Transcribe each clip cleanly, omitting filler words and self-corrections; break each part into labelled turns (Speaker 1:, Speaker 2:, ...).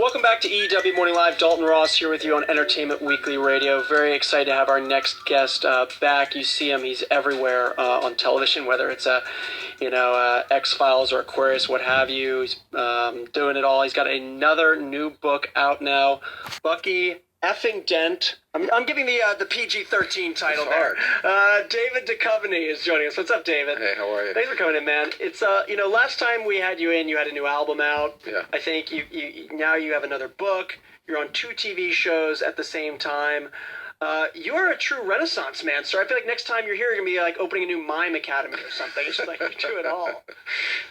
Speaker 1: Welcome back to EW Morning Live. Dalton Ross here with you on Entertainment Weekly Radio. Very excited to have our next guest back. You see him; he's everywhere on television, whether it's X-Files or Aquarius, what have you. He's doing it all. He's got another new book out now, Bucky effing Dent. I'm giving the PG-13 title there. David Duchovny is joining us. What's up, David?
Speaker 2: Hey, how are you?
Speaker 1: Thanks for coming in, man. It's last time we had you in, you had a new album out.
Speaker 2: Yeah.
Speaker 1: I think you now you have another book. You're on 2 TV shows at the same time. You're a true Renaissance man, sir. I feel like next time you're here, you're going to be like opening a new mime academy or something. It's just like you do it all.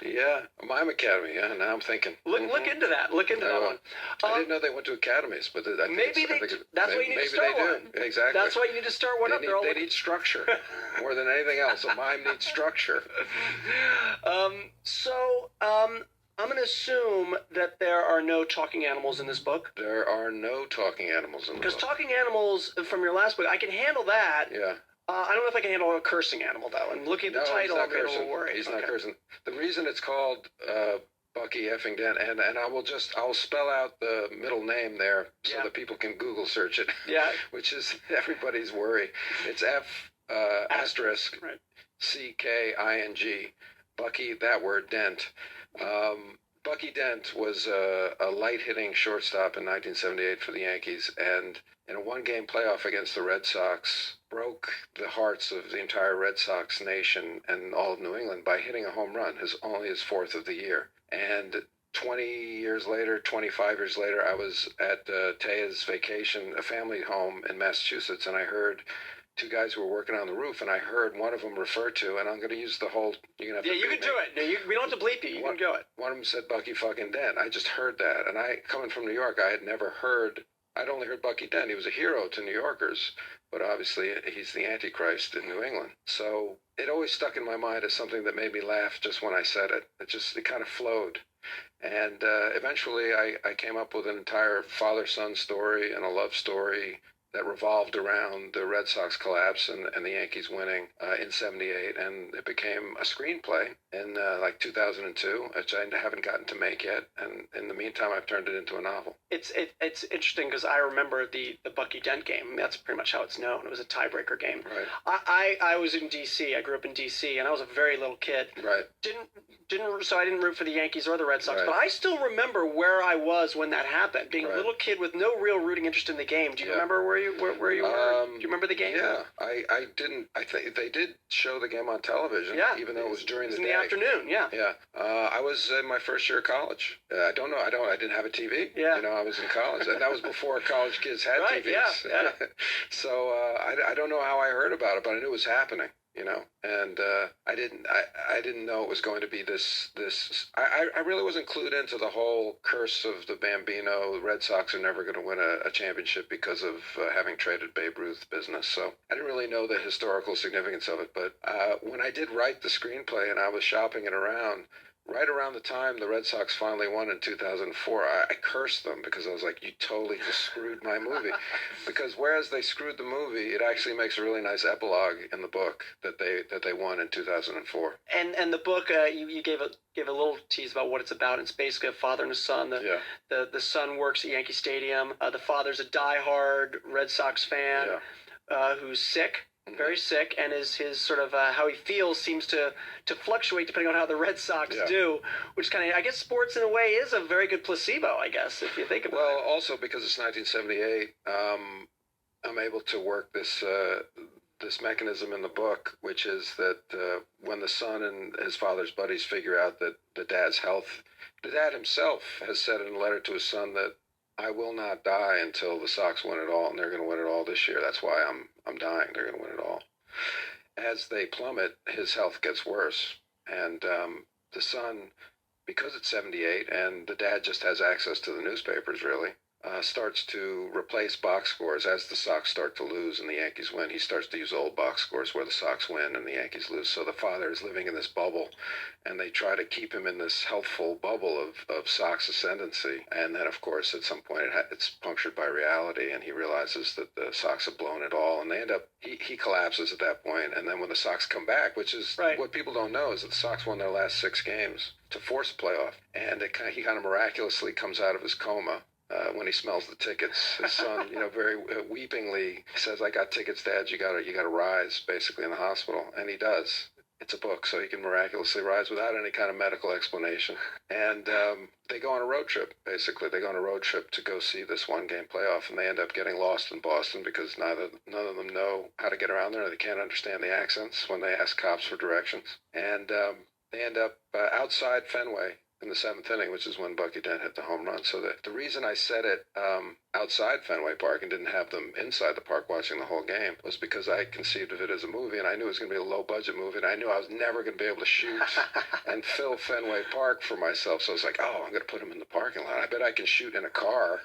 Speaker 2: Yeah, a mime academy. Yeah, now I'm thinking.
Speaker 1: Look into that. Look into that one.
Speaker 2: I didn't know they went to academies, but that's
Speaker 1: why you need to start one.
Speaker 2: Exactly.
Speaker 1: That's why you need to start one up.
Speaker 2: They need structure more than anything else. A mime needs structure.
Speaker 1: I'm going to assume that there are no talking animals in this book.
Speaker 2: There are no talking animals in the book.
Speaker 1: Because talking animals from your last book, I can handle that.
Speaker 2: Yeah.
Speaker 1: I don't know if I can handle a cursing animal, though. And looking at the title, I'm a little worried.
Speaker 2: He's not cursing. The reason it's called Bucky effing Dent, and I'll spell out the middle name there so that people can Google search it.
Speaker 1: Yeah.
Speaker 2: Which is everybody's worry. It's F asterisk CKING. Bucky, that word, Dent. Bucky Dent was a light-hitting shortstop in 1978 for the Yankees, and in a one-game playoff against the Red Sox, broke the hearts of the entire Red Sox nation and all of New England by hitting a home run, only his 4th of the year. And 25 years later, I was at Taya's vacation, a family home in Massachusetts, and I heard 2 guys who were working on the roof, and I heard one of them refer to, and I'm going to use the whole. You can
Speaker 1: do it. No, we don't have to bleep you. You can go it.
Speaker 2: One of them said Bucky fucking Dent. I just heard that, and coming from New York, I'd only heard Bucky Dent. He was a hero to New Yorkers, but obviously he's the Antichrist in New England. So it always stuck in my mind as something that made me laugh just when I said it. It kind of flowed. And eventually I came up with an entire father-son story and a love story that revolved around the Red Sox collapse and the Yankees winning in 78, and it became a screenplay in 2002, which I haven't gotten to make yet, and in the meantime I've turned it into a novel.
Speaker 1: It's interesting because I remember the Bucky Dent game. I mean, that's pretty much how it's known. It was a tiebreaker game.
Speaker 2: Right.
Speaker 1: I was in D.C. I grew up in D.C. and I was a very little kid.
Speaker 2: Right.
Speaker 1: So I didn't root for the Yankees or the Red Sox,
Speaker 2: right.
Speaker 1: But I still remember where I was when that happened, being
Speaker 2: right.
Speaker 1: a little kid with no real rooting interest in the game. Do you remember where you were? Do you remember the game?
Speaker 2: Yeah, I didn't. I think they did show the game on television.
Speaker 1: Yeah,
Speaker 2: even though it was during the day.
Speaker 1: In the afternoon. Yeah.
Speaker 2: Yeah. I was in my first year of college. I didn't have a TV.
Speaker 1: Yeah.
Speaker 2: I was in college, and that was before college kids had
Speaker 1: right,
Speaker 2: TVs.
Speaker 1: Yeah.
Speaker 2: So I don't know how I heard about it, but I knew it was happening. And I didn't know it was going to be this. I really wasn't clued into the whole curse of the Bambino. The Red Sox are never going to win a championship because of having traded Babe Ruth business. So I didn't really know the historical significance of it. But when I did write the screenplay and I was shopping it around, right around the time the Red Sox finally won in 2004, I cursed them because I was like, you totally just screwed my movie. Because whereas they screwed the movie, it actually makes a really nice epilogue in the book that they won in 2004.
Speaker 1: And the book, you gave a little tease about what it's about. It's basically a father and a son. The son works at Yankee Stadium. The father's a diehard Red Sox fan who's sick. Very sick, and his sort of how he feels seems to fluctuate depending on how the Red Sox do, which kind of, I guess sports in a way is a very good placebo, I guess, if you think about it.
Speaker 2: Well, also because it's 1978, I'm able to work this mechanism in the book, which is that when the son and his father's buddies figure out that the dad's health, the dad himself has said in a letter to his son that I will not die until the Sox win it all, and they're going to win it all this year. That's why I'm dying. They're going to win it all. As they plummet, his health gets worse, and the son, because it's 78, and the dad just has access to the newspapers, really, starts to replace box scores as the Sox start to lose and the Yankees win. He starts to use old box scores where the Sox win and the Yankees lose. So the father is living in this bubble, and they try to keep him in this healthful bubble of Sox ascendancy. And then, of course, at some point it's punctured by reality, and he realizes that the Sox have blown it all, and they end up, he collapses at that point. And then when the Sox come back, which is what people don't know, is that the Sox won their last 6 games to force a playoff, and he kind of miraculously comes out of his coma. when he smells the tickets. His son, very weepingly says, "I got tickets, Dad. You gotta rise," basically in the hospital, and he does. It's a book, so he can miraculously rise without any kind of medical explanation. And they go on a road trip, basically. They go on a road trip to go see this one-game playoff, and they end up getting lost in Boston because none of them know how to get around there. They can't understand the accents when they ask cops for directions. And they end up outside Fenway in the seventh inning, which is when Bucky Dent hit the home run. So the reason I said it outside Fenway Park and didn't have them inside the park watching the whole game was because I conceived of it as a movie, and I knew it was going to be a low-budget movie, and I knew I was never going to be able to shoot and fill Fenway Park for myself. So I was like, oh, I'm going to put him in the parking lot. I bet I can shoot in a car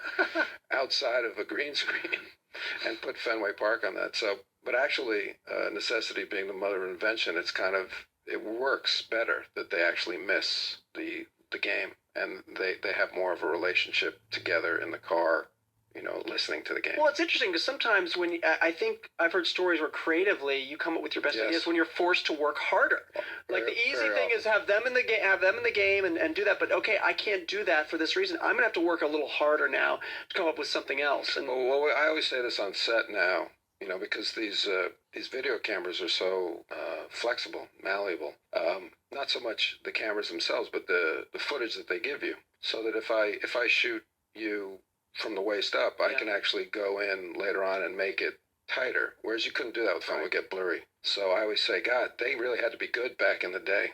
Speaker 2: outside of a green screen and put Fenway Park on that. So, but actually, necessity being the mother of invention, it works better that they actually miss the game, and they have more of a relationship together in the car, listening to the game.
Speaker 1: Well, it's interesting because sometimes when I think I've heard stories where creatively you come up with your best ideas when you're forced to work harder. Like the easy thing is have them in the game and do that. But okay, I can't do that for this reason. I'm gonna have to work a little harder now to come up with something else. And
Speaker 2: well, I always say this on set now, because these video cameras are so flexible, malleable. Not so much the cameras themselves, but the footage that they give you. So that if I shoot you from the waist up, I can actually go in later on and make it tighter. Whereas you couldn't do that with film; it would get blurry. So I always say, God, they really had to be good back in the day.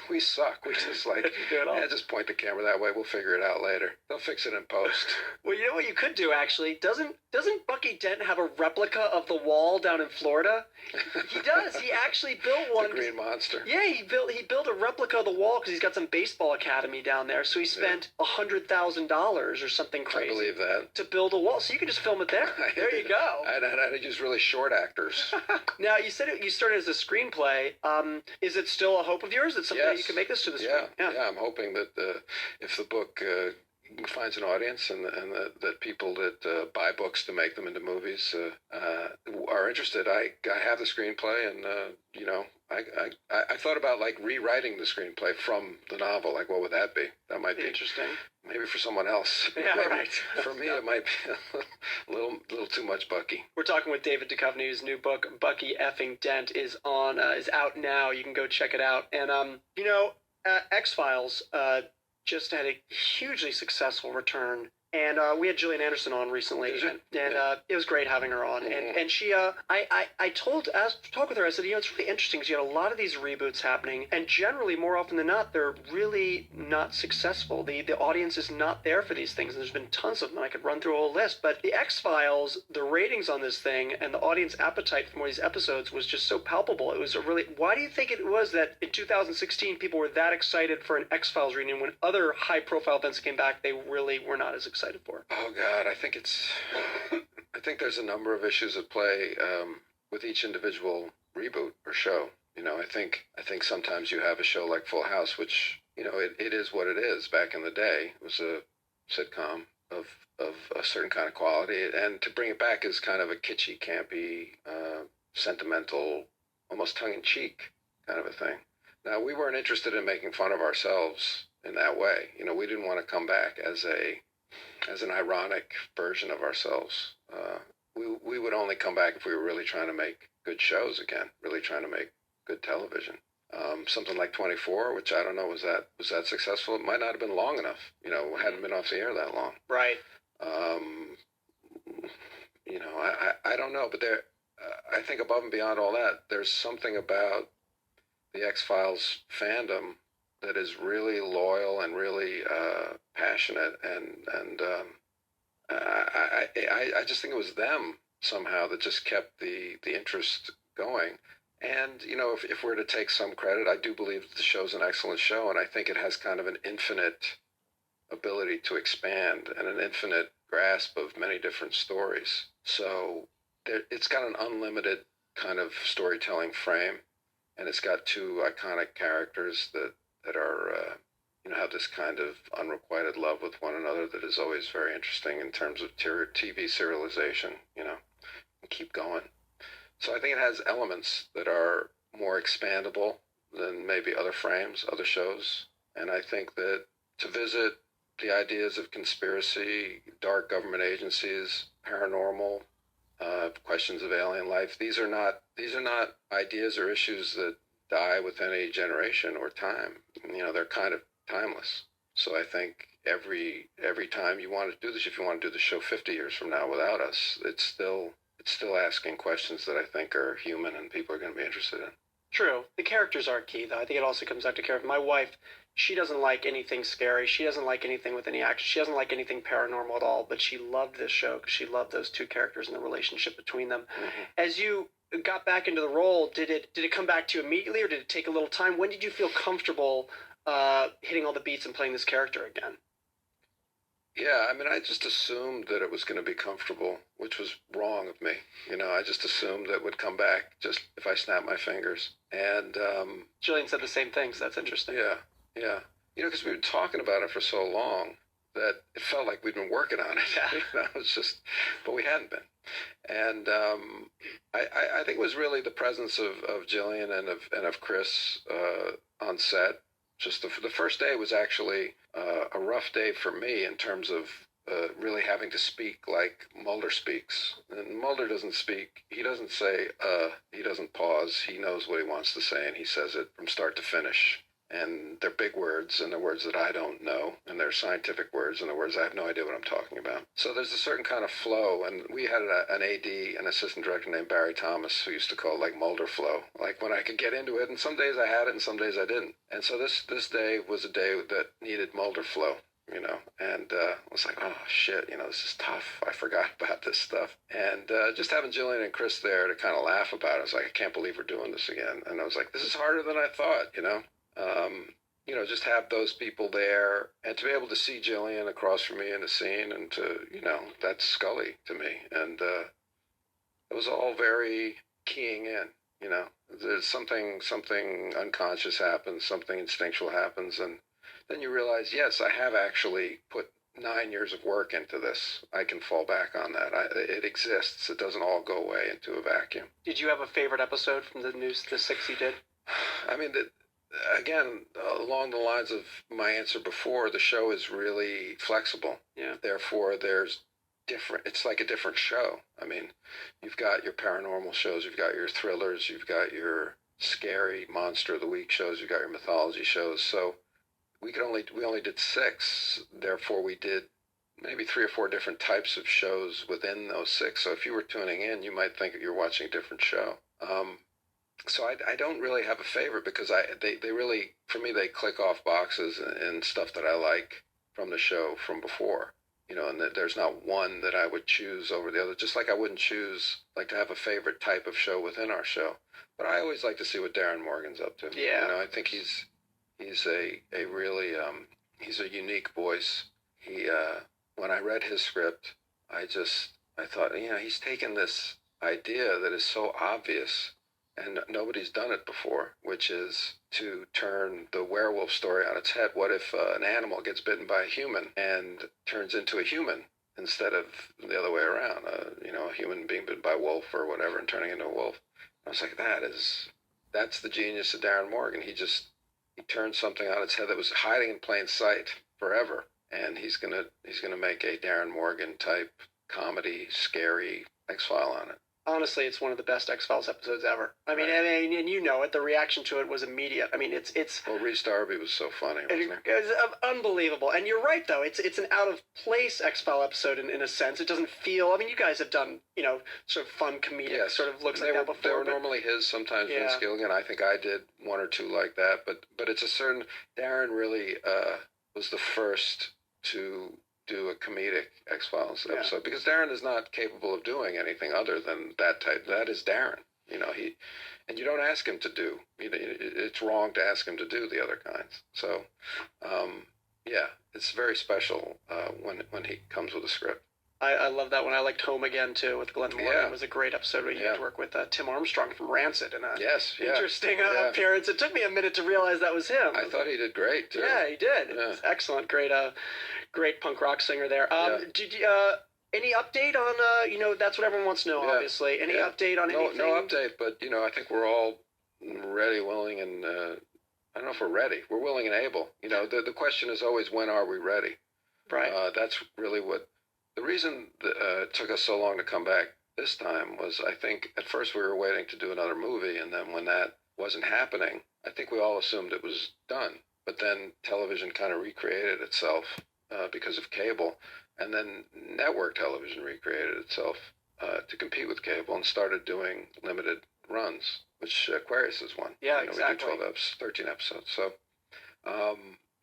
Speaker 2: We suck. We just just point the camera that way. We'll figure it out later. They'll fix it in post.
Speaker 1: Well, you know what you could do actually? Doesn't Bucky Dent have a replica of the wall down in Florida? He does. He actually built one.
Speaker 2: The Green Monster.
Speaker 1: Yeah, he built a replica of the wall because he's got some baseball academy down there. So he spent $100,000 or something crazy.
Speaker 2: I believe that.
Speaker 1: To build a wall. So you could just film it there. There you go.
Speaker 2: I'd use really short actors.
Speaker 1: Now you said you started as a screenplay. Is it still a hope of yours that someday you can make this to the screen?
Speaker 2: Yeah. I'm hoping that if the book finds an audience and that people that buy books to make them into movies are interested. I have the screenplay, and I thought about like rewriting the screenplay from the novel. Like, what would that be? That might be
Speaker 1: interesting.
Speaker 2: Maybe for someone else.
Speaker 1: Yeah, right.
Speaker 2: For me, it might be a little too much Bucky.
Speaker 1: We're talking with David Duchovny, whose new book Bucky Effing Dent is out now. You can go check it out. And X-Files just had a hugely successful return. And we had Gillian Anderson on recently, and it was great having her on. And she, I talked with her. I said, it's really interesting because you had a lot of these reboots happening, and generally, more often than not, they're really not successful. The audience is not there for these things. And there's been tons of them. I could run through a whole list, but the X-Files, the ratings on this thing, and the audience appetite for more of these episodes was just so palpable. It was Why do you think it was that in 2016 people were that excited for an X-Files reunion when other high-profile events came back? They really were not as excited for.
Speaker 2: Oh God, I think there's a number of issues at play with each individual reboot or show. I think sometimes you have a show like Full House, which it is what it is. Back in the day, it was a sitcom of a certain kind of quality, and to bring it back is kind of a kitschy, campy, sentimental, almost tongue-in-cheek kind of a thing. Now, we weren't interested in making fun of ourselves in that way. We didn't want to come back as an ironic version of ourselves. We would only come back if we were really trying to make good shows again, really trying to make good television. Something like 24, which I don't know, was that successful? It might not have been long enough. Hadn't been off the air that long.
Speaker 1: Right.
Speaker 2: I don't know, but I think above and beyond all that, there's something about the X-Files fandom that is really loyal and really passionate, and I just think it was them somehow that just kept the interest going. And if we're to take some credit, I do believe that the show's an excellent show, and I think it has kind of an infinite ability to expand and an infinite grasp of many different stories. So it's got an unlimited kind of storytelling frame, and it's got two iconic characters that are have this kind of unrequited love with one another that is always very interesting in terms of TV serialization, and keep going. So I think it has elements that are more expandable than maybe other frames, other shows. And I think that to visit the ideas of conspiracy, dark government agencies, paranormal, questions of alien life. These are not ideas or issues that die with any generation or time. They're kind of timeless. So I think every time you want to do this, if you want to do the show 50 years from now without us, it's still asking questions that I think are human and people are going to be interested in.
Speaker 1: True. The characters are key, though. I think it also comes down to character. My wife, she doesn't like anything scary. She doesn't like anything with any action. She doesn't like anything paranormal at all. But she loved this show because she loved those two characters and the relationship between them. Mm-hmm. As you got back into the role, did it come back to you immediately, or did it take a little time? When did you feel comfortable hitting all the beats and playing this character again?
Speaker 2: Yeah, I mean, I just assumed that it was going to be comfortable, which was wrong of me. I just assumed that it would come back just if I snapped my fingers. And
Speaker 1: Jillian said the same thing, so that's interesting.
Speaker 2: Yeah. Because we've been talking about it for so long that it felt like we'd been working on it.
Speaker 1: Yeah.
Speaker 2: It's just, but we hadn't been. And I think it was really the presence of Jillian and of Chris on set. Just the first day was actually a rough day for me in terms of really having to speak like Mulder speaks. And Mulder doesn't speak. He doesn't say, he doesn't pause. He knows what he wants to say, and he says it from start to finish. And they're big words, and they're words that I don't know, and they're scientific words, and they're words I have no idea what I'm talking about. So there's a certain kind of flow, and we had an AD, an assistant director named Barry Thomas, who used to call it like Mulder flow, like when I could get into it, and some days I had it, and some days I didn't. And so this day was a day that needed Mulder flow, and I was like, oh, shit, this is tough. I forgot about this stuff. And just having Jillian and Chris there to kind of laugh about it, I was like, I can't believe we're doing this again. And I was like, this is harder than I thought, just have those people there and to be able to see Jillian across from me in a scene and to, that's Scully to me. And it was all very keying in, there's something unconscious happens, something instinctual happens. And then you realize, yes, I have actually put 9 years of work into this. I can fall back on that. It exists. It doesn't all go away into a vacuum.
Speaker 1: Did you have a favorite episode from the 6 you did?
Speaker 2: I mean, again, along the lines of my answer before, the show is really flexible.
Speaker 1: Yeah.
Speaker 2: Therefore, it's like a different show. I mean, you've got your paranormal shows, you've got your thrillers, you've got your scary monster of the week shows, you've got your mythology shows. So we only did 6. Therefore, we did maybe 3 or 4 different types of shows within those 6. So if you were tuning in, you might think you're watching a different show. So I don't really have a favorite because they really, for me, they click off boxes and stuff that I like from the show from before, and there's not one that I would choose over the other, just like I wouldn't choose, like to have a favorite type of show within our show. But I always like to see what Darren Morgan's up to.
Speaker 1: Yeah.
Speaker 2: I think he's a really, he's a unique voice. When I read his script, I thought, he's taken this idea that is so obvious and nobody's done it before, which is to turn the werewolf story on its head. What if an animal gets bitten by a human and turns into a human instead of the other way around? A human being bitten by a wolf or whatever and turning into a wolf. I was like, that's the genius of Darren Morgan. He turned something on its head that was hiding in plain sight forever, and he's gonna make a Darren Morgan type comedy, scary X-File on it.
Speaker 1: Honestly, it's one of the best X-Files episodes ever. I mean, and you know it. The reaction to it was immediate. I mean, it's.
Speaker 2: Well, Rhys Darby was so funny. Wasn't he?
Speaker 1: It was unbelievable. And you're right, though. It's an out of place X-File episode in a sense. It doesn't feel. I mean, you guys have done sort of fun comedic sort of looks like that before.
Speaker 2: They were normally his. Sometimes Vince Gilligan. I think I did 1 or 2 like that. But it's a certain. Darren really was the first to do a comedic X-Files episode because Darren is not capable of doing anything other than that type. That is Darren. And you don't ask him to do. It's wrong to ask him to do the other kinds. So, it's very special when he comes with a script.
Speaker 1: I love that one. I liked Home Again, too, with Glenn Morgan.
Speaker 2: Yeah.
Speaker 1: It was a great episode where you got to work with Tim Armstrong from Rancid. And interesting appearance. It took me a minute to realize that was him.
Speaker 2: I thought he did great, too.
Speaker 1: Yeah, he did.
Speaker 2: Yeah.
Speaker 1: It's excellent. Great punk rock singer there. Did you... any update on, that's what everyone wants to know, obviously. Any update on anything?
Speaker 2: No update, but, I think we're all ready, willing, and I don't know if we're ready. We're willing and able. The question is always, when are we ready?
Speaker 1: Right.
Speaker 2: That's really what the reason that, it took us so long to come back this time was. I think at first we were waiting to do another movie, and then when that wasn't happening, I think we all assumed it was done. But then television kind of recreated itself because of cable, and then network television recreated itself to compete with cable and started doing limited runs, which Aquarius is one.
Speaker 1: Yeah, exactly.
Speaker 2: We did 13 episodes. So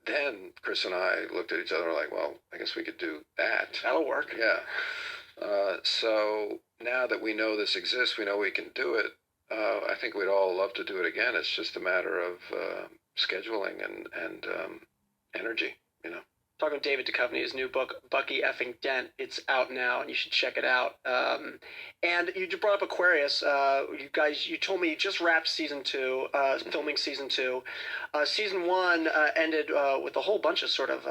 Speaker 2: then Chris and I looked at each other like, well, I guess we could do that.
Speaker 1: That'll work.
Speaker 2: Yeah. So now that we know this exists, we know we can do it. I think we'd all love to do it again. It's just a matter of scheduling and energy, you know.
Speaker 1: Talking to David Duchovny, his new book, Bucky Effing Dent. It's out now, and you should check it out. And you brought up Aquarius. You told me you just wrapped season 2, filming season 2. Season 1 ended with a whole bunch of sort of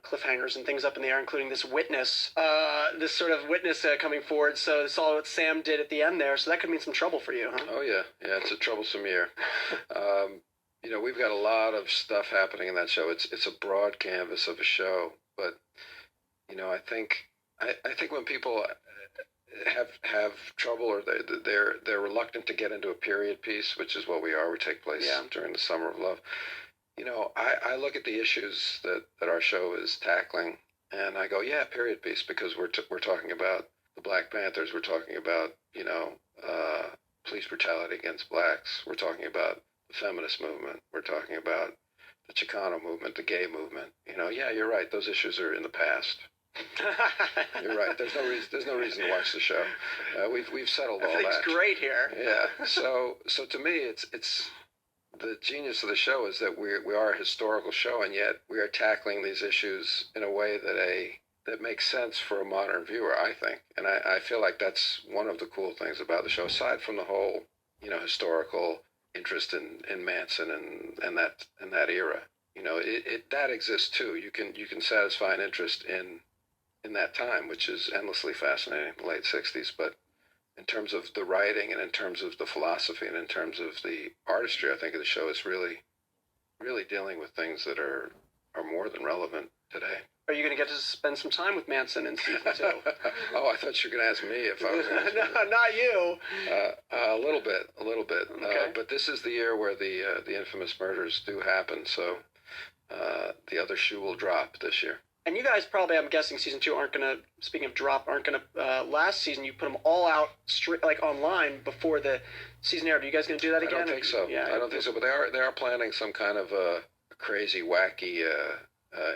Speaker 1: cliffhangers and things up in the air, including this witness, coming forward. So saw what Sam did at the end there. So that could mean some trouble for you, huh?
Speaker 2: Oh yeah, it's a troublesome year. We've got a lot of stuff happening in that show. It's a broad canvas of a show, but I think when people have trouble or they're reluctant to get into a period piece, which is what we are. We take place during the summer of love. I look at the issues that our show is tackling, and I go, yeah, period piece, because we're talking about the Black Panthers. We're talking about police brutality against blacks. We're talking about the feminist movement. We're talking about the Chicano movement, the gay movement. Yeah, you're right. Those issues are in the past. You're right. There's no reason to watch the show. We've settled all that.
Speaker 1: Everything's great here.
Speaker 2: Yeah. So to me, it's the genius of the show is that we are a historical show, and yet we are tackling these issues in a way that makes sense for a modern viewer, I think. And I feel like that's one of the cool things about the show, aside from the whole historical interest in Manson and that era. That exists too. You can satisfy an interest in that time, which is endlessly fascinating, the late 60s. But in terms of the writing and in terms of the philosophy and in terms of the artistry, I think of the show is really, really dealing with things that are more than relevant today.
Speaker 1: Are you going to get to spend some time with Manson in season 2?
Speaker 2: Oh, I thought you were going to ask me if I was going to.
Speaker 1: No, not you.
Speaker 2: A little bit.
Speaker 1: Okay.
Speaker 2: But this is the year where the infamous murders do happen, so the other shoe will drop this year.
Speaker 1: And you guys probably, I'm guessing, season 2 aren't going to, speaking of drop, last season you put them all out straight, like online before the season aired. Are you guys going to do that again?
Speaker 2: I don't think so.
Speaker 1: Yeah,
Speaker 2: I don't think so. But they are planning some kind of a crazy, wacky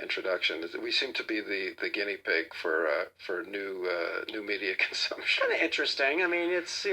Speaker 2: introduction. We seem to be the guinea pig for new media consumption.
Speaker 1: Kind of interesting. I mean, it's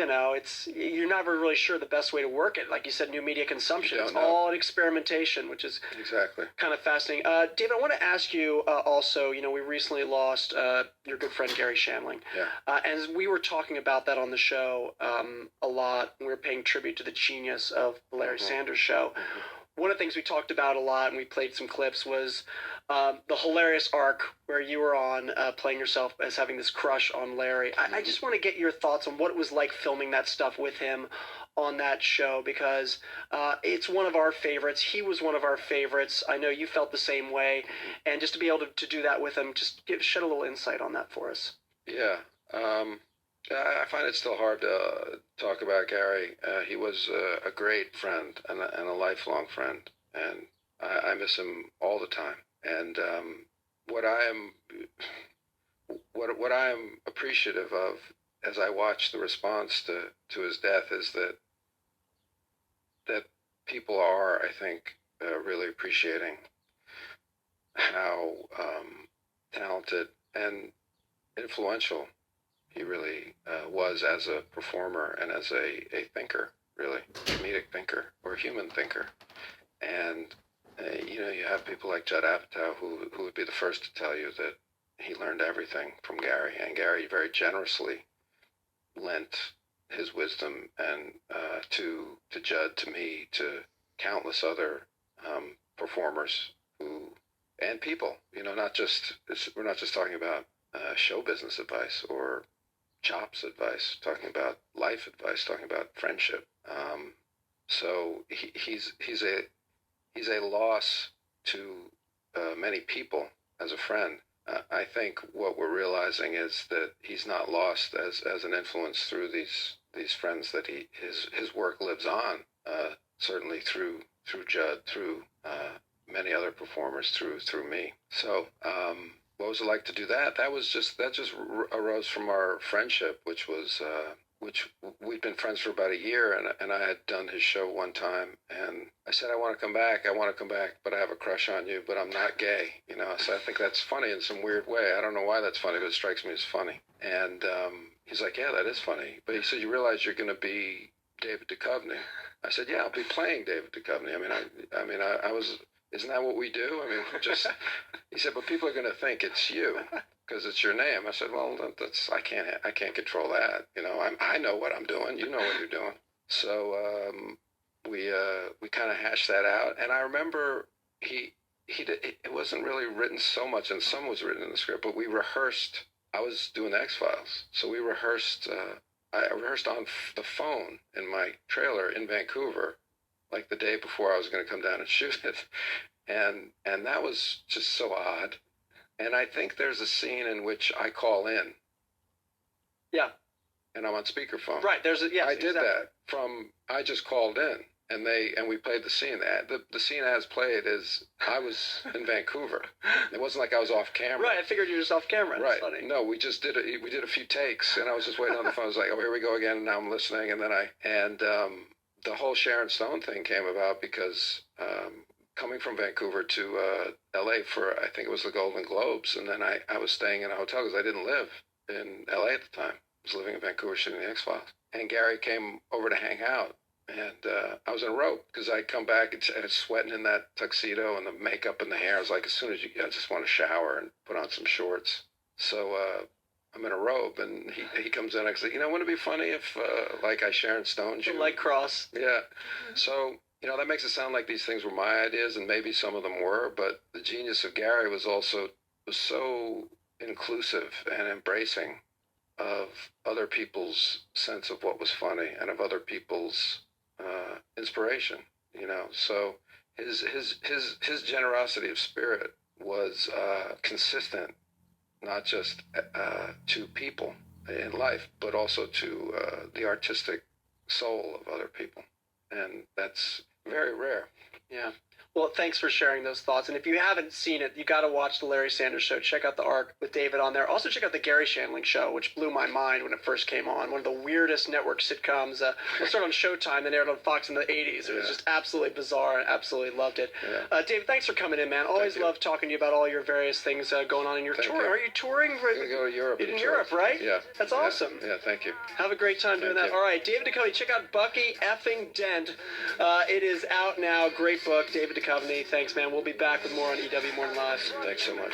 Speaker 1: you're never really sure the best way to work it. Like you said, new media consumption. It's all an experimentation, which is
Speaker 2: exactly
Speaker 1: kind of fascinating. David, I want to ask you also. We recently lost your good friend Gary Shandling.
Speaker 2: Yeah.
Speaker 1: And we were talking about that on the show a lot. We were paying tribute to the genius of the Larry Sanders Show.
Speaker 2: Mm-hmm.
Speaker 1: One of the things we talked about a lot, and we played some clips, was the hilarious arc where you were on playing yourself as having this crush on Larry. I just want to get your thoughts on what it was like filming that stuff with him on that show, because it's one of our favorites. He was one of our favorites. I know you felt the same way. And just to be able to do that with him, just shed a little insight on that for us.
Speaker 2: Yeah. I find it still hard to talk about Gary. He was a great friend and a lifelong friend, and I miss him all the time. And what I am appreciative of as I watch the response to his death is that people are, I think, really appreciating how talented and influential he really was as a performer and as a thinker, really, comedic thinker or human thinker. And, you have people like Judd Apatow who would be the first to tell you that he learned everything from Gary. And Gary very generously lent his wisdom and to Judd, to me, to countless other performers and people. We're not just talking about show business advice or chops advice, talking about life advice, talking about friendship. So he's a loss to many people as a friend, I think what we're realizing is that he's not lost as an influence through these friends, that his work lives on, certainly through Judd, through many other performers, through me. So what was it like to do that? That just arose from our friendship, which we'd been friends for about a year, and I had done his show one time, and I said, I want to come back, but I have a crush on you, but I'm not gay, so I think that's funny in some weird way. I don't know why that's funny, but it strikes me as funny. And he's like, yeah, that is funny. But he said, you realize you're going to be David Duchovny? I said, yeah, I'll be playing David Duchovny. I was, isn't that what we do? He said, but people are going to think it's you because it's your name. I said, well, I can't control that. I know what I'm doing. You know what you're doing. So we kind of hashed that out. And I remember it wasn't really written so much, and some was written in the script, but we rehearsed. I was doing the X-Files, so we rehearsed. I rehearsed on the phone in my trailer in Vancouver, like the day before I was going to come down and shoot it, and that was just so odd. And I think there's a scene in which I call in.
Speaker 1: Yeah.
Speaker 2: And I'm on speakerphone.
Speaker 1: Right. Yes.
Speaker 2: I did that I just called in, and we played the scene. The scene as played is I was in Vancouver. It wasn't like I was off camera.
Speaker 1: Right. I figured you were just off camera.
Speaker 2: Right.
Speaker 1: That's funny.
Speaker 2: No, we did a few takes, and I was just waiting on the phone. I was like, oh, here we go again. And now I'm listening, and then the whole Sharon Stone thing came about because coming from Vancouver to L.A. for, I think it was the Golden Globes, and then I was staying in a hotel because I didn't live in L.A. at the time. I was living in Vancouver shooting the X-Files. And Gary came over to hang out, and I was in a rope because I'd come back and I was sweating in that tuxedo and the makeup and the hair. I was like, I just want to shower and put on some shorts. So I'm in a robe, and he comes in. I said, wouldn't it be funny if I Sharon Stoned you?
Speaker 1: Like cross.
Speaker 2: Yeah. So that makes it sound like these things were my ideas, and maybe some of them were, but the genius of Gary was so inclusive and embracing of other people's sense of what was funny and of other people's inspiration. So his generosity of spirit was consistent, not just to people in life, but also to the artistic soul of other people, and that's very rare.
Speaker 1: Yeah. Well, thanks for sharing those thoughts. And if you haven't seen it, you got to watch the Larry Sanders Show. Check out the arc with David on there. Also, check out the Gary Shandling Show, which blew my mind when it first came on. One of the weirdest network sitcoms. It started on Showtime, then aired on Fox in the 80s. It was just absolutely bizarre, and absolutely loved it.
Speaker 2: Yeah.
Speaker 1: David, thanks for coming in, man. Always love talking to you about all your various things going on in your tour. Are you touring?
Speaker 2: I'm going to go to Europe.
Speaker 1: In Europe, right?
Speaker 2: Yeah.
Speaker 1: That's awesome.
Speaker 2: Yeah, thank you.
Speaker 1: Have a great time doing that. All right, David Duchovny. Check out Bucky effing Dent. It is out now. Great book, David Duchovny. Thanks, man. We'll be back with more on EW Morning Live.
Speaker 2: Thanks so much.